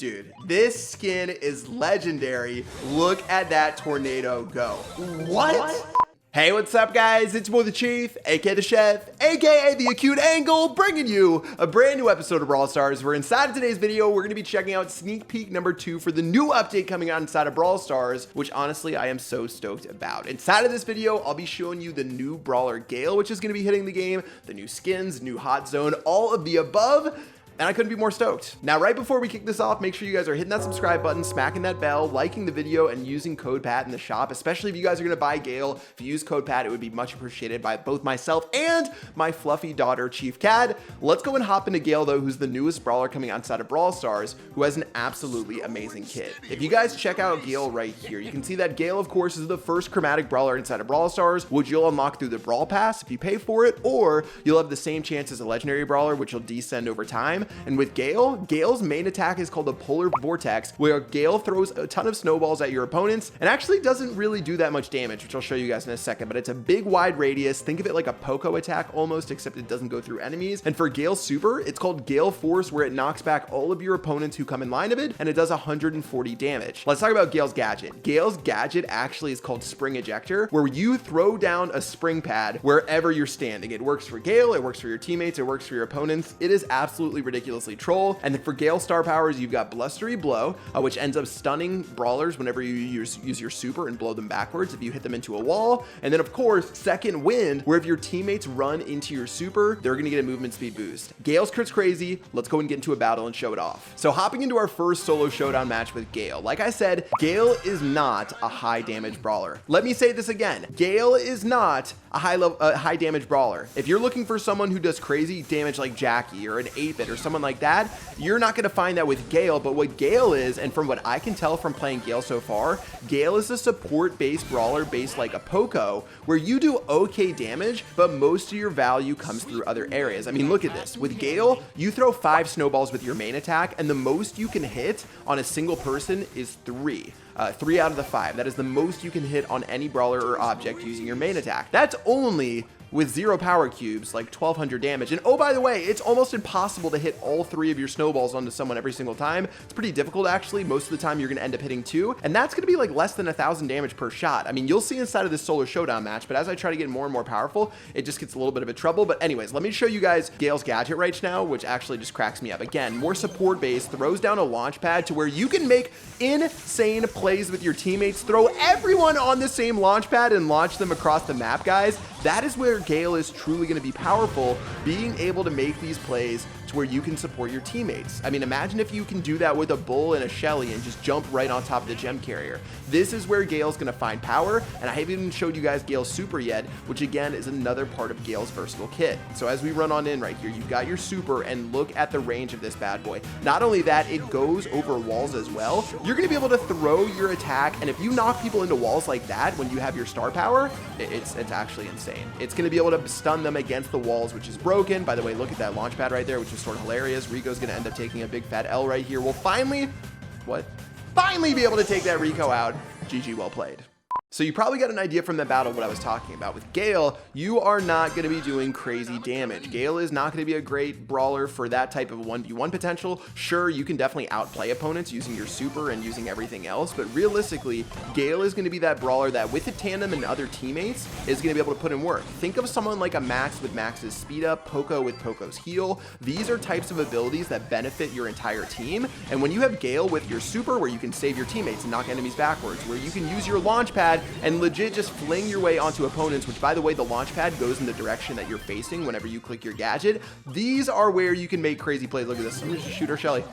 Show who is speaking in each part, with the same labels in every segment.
Speaker 1: Dude, this skin is legendary. Look at that tornado go. What? Hey, what's up guys? It's Mo the Chief, aka the Chef, aka the Acute Angle, bringing you a brand new episode of Brawl Stars, where inside of today's video, we're gonna be checking out sneak peek number 2 for the new update coming out inside of Brawl Stars, which honestly, I am so stoked about. Inside of this video, I'll be showing you the new Brawler Gale, which is gonna be hitting the game, the new skins, new hot zone, all of the above. And I couldn't be more stoked. Now, right before we kick this off, make sure you guys are hitting that subscribe button, smacking that bell, liking the video, and using code PAT in the shop, especially if you guys are gonna buy Gale. If you use code PAT, it would be much appreciated by both myself and my fluffy daughter, Chief Cad. Let's go and hop into Gale, though, who's the newest brawler coming outside of Brawl Stars, who has an absolutely amazing kit. If you guys check out Gale right here, you can see that Gale, of course, is the first chromatic brawler inside of Brawl Stars, which you'll unlock through the Brawl Pass if you pay for it, or you'll have the same chance as a legendary brawler, which will descend over time. And with Gale's main attack is called the Polar Vortex, where Gale throws a ton of snowballs at your opponents and actually doesn't really do that much damage, which I'll show you guys in a second, but it's a big wide radius. Think of it like a Poco attack almost, except it doesn't go through enemies. And for Gale's super, it's called Gale Force, where it knocks back all of your opponents who come in line of it, and it does 140 damage. Let's talk about Gale's gadget. Gale's gadget actually is called Spring Ejector, where you throw down a spring pad wherever you're standing. It works for Gale, it works for your teammates, it works for your opponents. It is absolutely ridiculously troll. And then for Gale star powers, you've got Blustery Blow, which ends up stunning brawlers whenever you use your super and blow them backwards if you hit them into a wall. And then of course, Second Wind, where if your teammates run into your super, they're gonna get a movement speed boost. Gale's crit's crazy. Let's go and get into a battle and show it off. So hopping into our first solo showdown match with Gale. Like I said, Gale is not a high damage brawler. Let me say this again. Gale is not a high damage brawler. If you're looking for someone who does crazy damage like Jackie or an 8-bit or someone like that, you're not going to find that with Gale. But what Gale is, and from what I can tell from playing Gale so far, Gale is a support based brawler based like a Poco, where you do okay damage, but most of your value comes through other areas. I mean, look at this. With Gale, you throw 5 snowballs with your main attack, and the most you can hit on a single person is 3. 3 out of the 5. That is the most you can hit on any brawler or object using your main attack. That's only with 0 power cubes, like 1200 damage. And oh, by the way, it's almost impossible to hit all 3 of your snowballs onto someone every single time. It's pretty difficult, actually. Most of the time, you're gonna end up hitting 2, and that's gonna be like less than 1,000 damage per shot. I mean, you'll see inside of this solo showdown match, but as I try to get more and more powerful, it just gets a little bit of a trouble. But anyways, let me show you guys Gale's gadget right now, which actually just cracks me up. Again, more support based, throws down a launch pad to where you can make insane plays with your teammates, throw everyone on the same launch pad and launch them across the map, guys. That is where Gale is truly going to be powerful, being able to make these plays to where you can support your teammates. I mean, imagine if you can do that with a Bull and a Shelly and just jump right on top of the gem carrier. This is where Gale's going to find power, and I haven't even showed you guys Gale's super yet, which again is another part of Gale's versatile kit. So as we run on in right here, you've got your super, and look at the range of this bad boy. Not only that, it goes over walls as well. You're going to be able to throw your attack, and if you knock people into walls like that when you have your star power, it's actually insane. It's going to be able to stun them against the walls, which is broken. By the way, look at that launch pad right there, which is sort of hilarious. Rico's going to end up taking a big fat L right here. We'll finally be able to take that Rico out. GG, well played. So you probably got an idea from that battle what I was talking about. With Gale, you are not going to be doing crazy damage. Gale is not going to be a great brawler for that type of 1v1 potential. Sure, you can definitely outplay opponents using your super and using everything else, but realistically, Gale is going to be that brawler that with a tandem and other teammates is going to be able to put in work. Think of someone like a Max with Max's speed up, Poco with Poco's heal. These are types of abilities that benefit your entire team. And when you have Gale with your super, where you can save your teammates and knock enemies backwards, where you can use your launch pad and legit just fling your way onto opponents, which by the way, the launch pad goes in the direction that you're facing whenever you click your gadget. These are where you can make crazy plays. Look at this. I'm gonna just shoot her Shelly.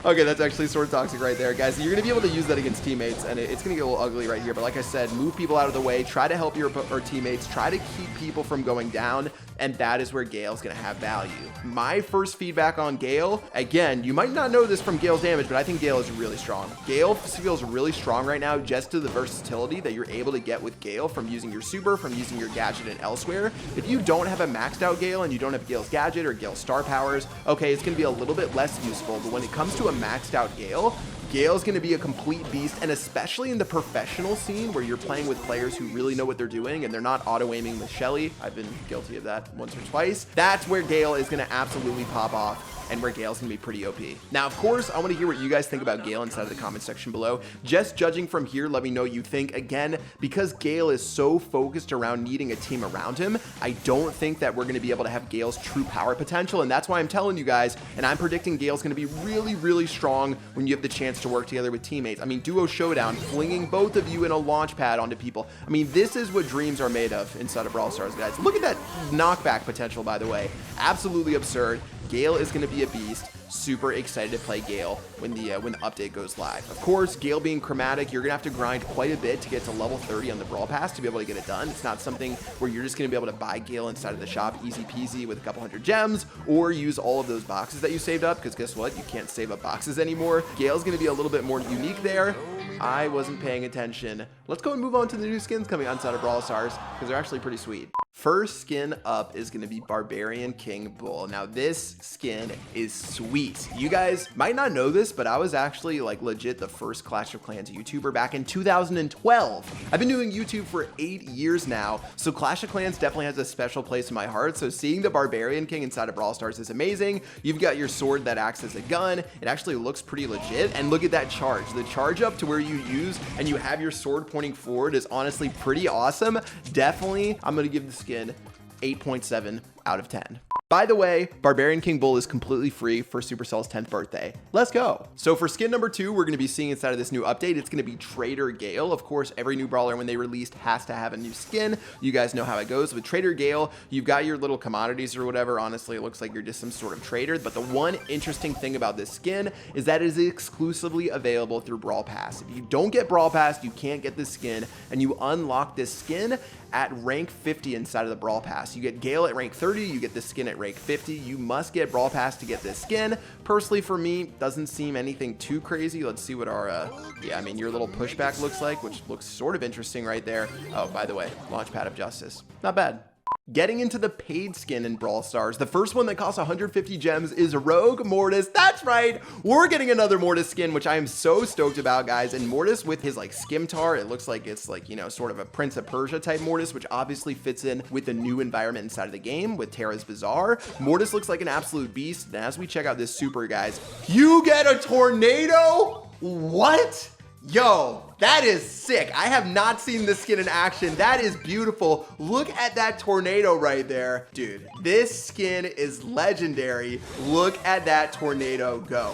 Speaker 1: Okay, that's actually sort of toxic right there, guys. You're gonna be able to use that against teammates, and it's gonna get a little ugly right here. But like I said, move people out of the way, try to help your teammates, try to keep people from going down, and that is where Gale's gonna have value. My first feedback on Gale, again, you might not know this from Gale's damage, but I think Gale is really strong. Gale feels really strong right now just to the versatility that you're able to get with Gale from using your super, from using your gadget and elsewhere. If you don't have a maxed out Gale and you don't have Gale's gadget or Gale's star powers, okay, it's gonna be a little bit less useful, but when it comes to a maxed out Gale, Gale's going to be a complete beast, and especially in the professional scene where you're playing with players who really know what they're doing and they're not auto-aiming with Shelly. I've been guilty of that once or twice. That's where Gale is going to absolutely pop off. and where Gale's gonna be pretty OP. Now, of course, I want to hear what you guys think about Gale inside of the comment section below. Just judging from here, let me know what you think. Again, because Gale is so focused around needing a team around him, I don't think that we're gonna be able to have Gale's true power potential, and that's why I'm telling you guys, and I'm predicting Gale's gonna be really, really strong when you have the chance to work together with teammates. I mean, duo showdown, flinging both of you in a launch pad onto people. I mean, this is what dreams are made of inside of Brawl Stars, guys. Look at that knockback potential, by the way. Absolutely absurd. Gale is going to be a beast. Super excited to play Gale when the update goes live. Of course, Gale being chromatic, you're gonna have to grind quite a bit to get to level 30 on the Brawl Pass to be able to get it done. It's not something where you're just gonna be able to buy Gale inside of the shop easy peasy with a couple hundred gems, or use all of those boxes that you saved up, because guess what? You can't save up boxes anymore. Gale's gonna be a little bit more unique there. I wasn't paying attention. Let's go and move on to the new skins coming outside of Brawl Stars, because they're actually pretty sweet. First skin up is going to be Barbarian King Bull. Now this skin is sweet. You guys might not know this, but I was actually like legit the first Clash of Clans YouTuber back in 2012. I've been doing YouTube for 8 years now, so Clash of Clans definitely has a special place in my heart. So seeing the Barbarian King inside of Brawl Stars is amazing. You've got your sword that acts as a gun. It actually looks pretty legit. And look at that charge. The charge up to where you use and you have your sword pointing forward is honestly pretty awesome. Definitely, I'm going to give the skin 8.7 out of 10. By the way, Barbarian King Bull is completely free for Supercell's 10th birthday. Let's go. So for skin number 2, we're going to be seeing inside of this new update, it's going to be Trader Gale. Of course, every new brawler when they released has to have a new skin. You guys know how it goes. With Trader Gale, you've got your little commodities or whatever. Honestly, it looks like you're just some sort of trader. But the one interesting thing about this skin is that it is exclusively available through Brawl Pass. If you don't get Brawl Pass, you can't get this skin, and you unlock this skin at rank 50 inside of the Brawl Pass. You get Gale at rank 30, you get this skin at rank 50. You must get Brawl Pass to get this skin. Personally, for me, doesn't seem anything too crazy. Let's see what our, yeah, I mean, your little pushback looks like, which looks sort of interesting right there. Oh, by the way, Launchpad of Justice. Not bad. Getting into the paid skin in Brawl Stars, the first one that costs 150 gems is Rogue Mortis. That's right, we're getting another Mortis skin, which I am so stoked about, guys. And Mortis with his like Skimtar, it looks like it's like, you know, sort of a Prince of Persia type Mortis, which obviously fits in with the new environment inside of the game with Terra's Bazaar. Mortis looks like an absolute beast. And as we check out this super, guys, you get a tornado? What? Yo, that is sick. I have not seen this skin in action. That is beautiful. Look at that tornado right there. Dude, this skin is legendary. Look at that tornado go.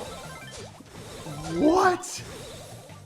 Speaker 1: What?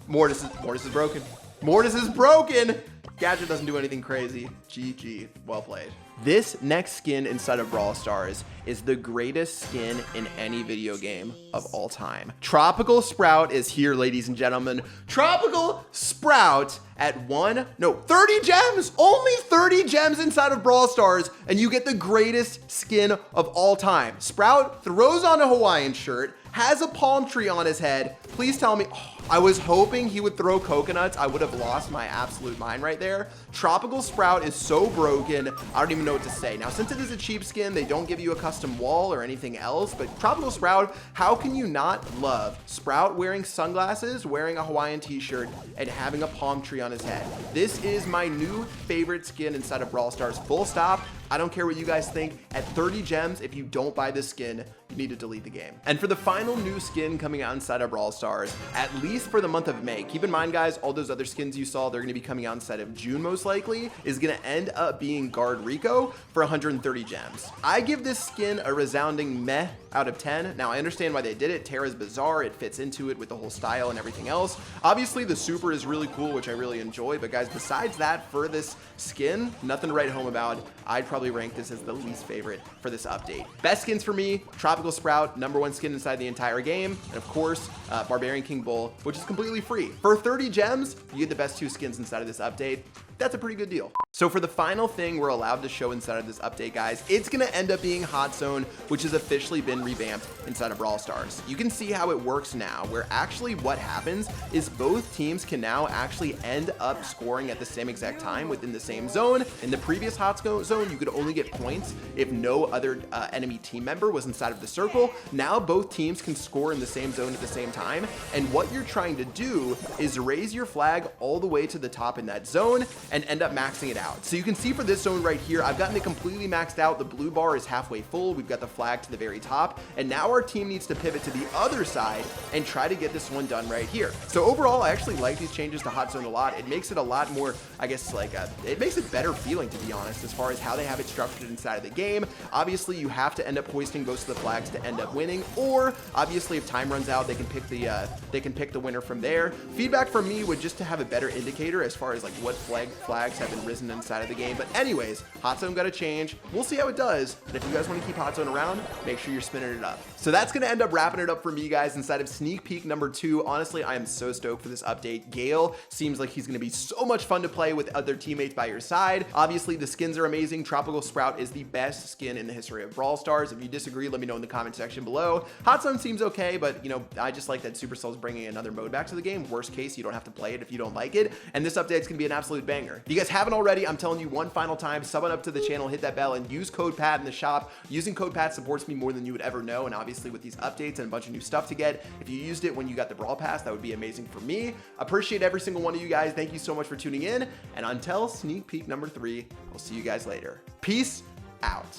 Speaker 1: Mortis is broken. Mortis is broken. Gadget doesn't do anything crazy. GG, well played. This next skin inside of Brawl Stars is the greatest skin in any video game of all time. Tropical Sprout is here, ladies and gentlemen. Tropical Sprout at 30 gems, only 30 gems inside of Brawl Stars, and you get the greatest skin of all time. Sprout throws on a Hawaiian shirt, has a palm tree on his head. Please tell me, I was hoping he would throw coconuts. I would have lost my absolute mind right there. Tropical Sprout is so broken, I don't even know what to say. Now, since it is a cheap skin, they don't give you a custom wall or anything else, but Tropical Sprout, how can you not love Sprout wearing sunglasses, wearing a Hawaiian t-shirt, and having a palm tree on his head? This is my new favorite skin inside of Brawl Stars, full stop. I don't care what you guys think. At 30 gems, if you don't buy this skin, you need to delete the game. And for the final new skin coming out inside of Brawl Stars, at least for the month of May, keep in mind, guys, all those other skins you saw, they're going to be coming out inside of June most likely, is going to end up being Guard Rico for 130 gems. I give this skin a resounding meh out of 10. Now, I understand why they did it. Terra's Bazaar, it fits into it with the whole style and everything else. Obviously, the super is really cool, which I really enjoy, but guys, besides that, for this skin, nothing to write home about. I'd probably rank this as the least favorite for this update. Best skins for me, Tropical Sprout, #1 skin inside the entire game, and of course, Barbarian King Bull, which is completely free. For 30 gems, you get the best 2 skins inside of this update. That's a pretty good deal. So for the final thing we're allowed to show inside of this update, guys, it's gonna end up being Hot Zone, which has officially been revamped inside of Brawl Stars. You can see how it works now, where actually what happens is both teams can now actually end up scoring at the same exact time within the same zone. In the previous Hot Zone, you could only get points if no other enemy team member was inside of the circle. Now both teams can score in the same zone at the same time, and what you're trying to do is raise your flag all the way to the top in that zone, and end up maxing it out. So you can see for this zone right here, I've gotten it completely maxed out. The blue bar is halfway full. We've got the flag to the very top, and now our team needs to pivot to the other side and try to get this one done right here. So overall, I actually like these changes to hot zone a lot. It makes it a lot more, I guess, like it makes it better feeling, to be honest, as far as how they have it structured inside of the game. Obviously, you have to end up hoisting most of the flags to end up winning, or obviously if time runs out, they can pick the winner from there. Feedback from me would just to have a better indicator as far as like what flags have been risen inside of the game. But anyways, hot zone got to change. We'll see how it does. And if you guys want to keep hot zone around, make sure you're spinning it up. So that's going to end up wrapping it up for me, guys, inside of sneak peek number 2. Honestly, I am so stoked for this update. Gale seems like he's going to be so much fun to play with other teammates by your side. Obviously, the skins are amazing. Tropical Sprout is the best skin in the history of Brawl Stars. If you disagree, let me know in the comment section below. Hot zone seems okay, but you know, I just like that Supercell's bringing another mode back to the game. Worst case, you don't have to play it if you don't like it. And this update's gonna be an absolute banger. If you guys haven't already, I'm telling you one final time, sub on up to the channel, hit that bell, and use code PAT in the shop. Using code PAT supports me more than you would ever know. And obviously with these updates and a bunch of new stuff to get, if you used it when you got the Brawl Pass, that would be amazing for me. Appreciate every single one of you guys. Thank you so much for tuning in. And until sneak peek number 3, I'll see you guys later. Peace out.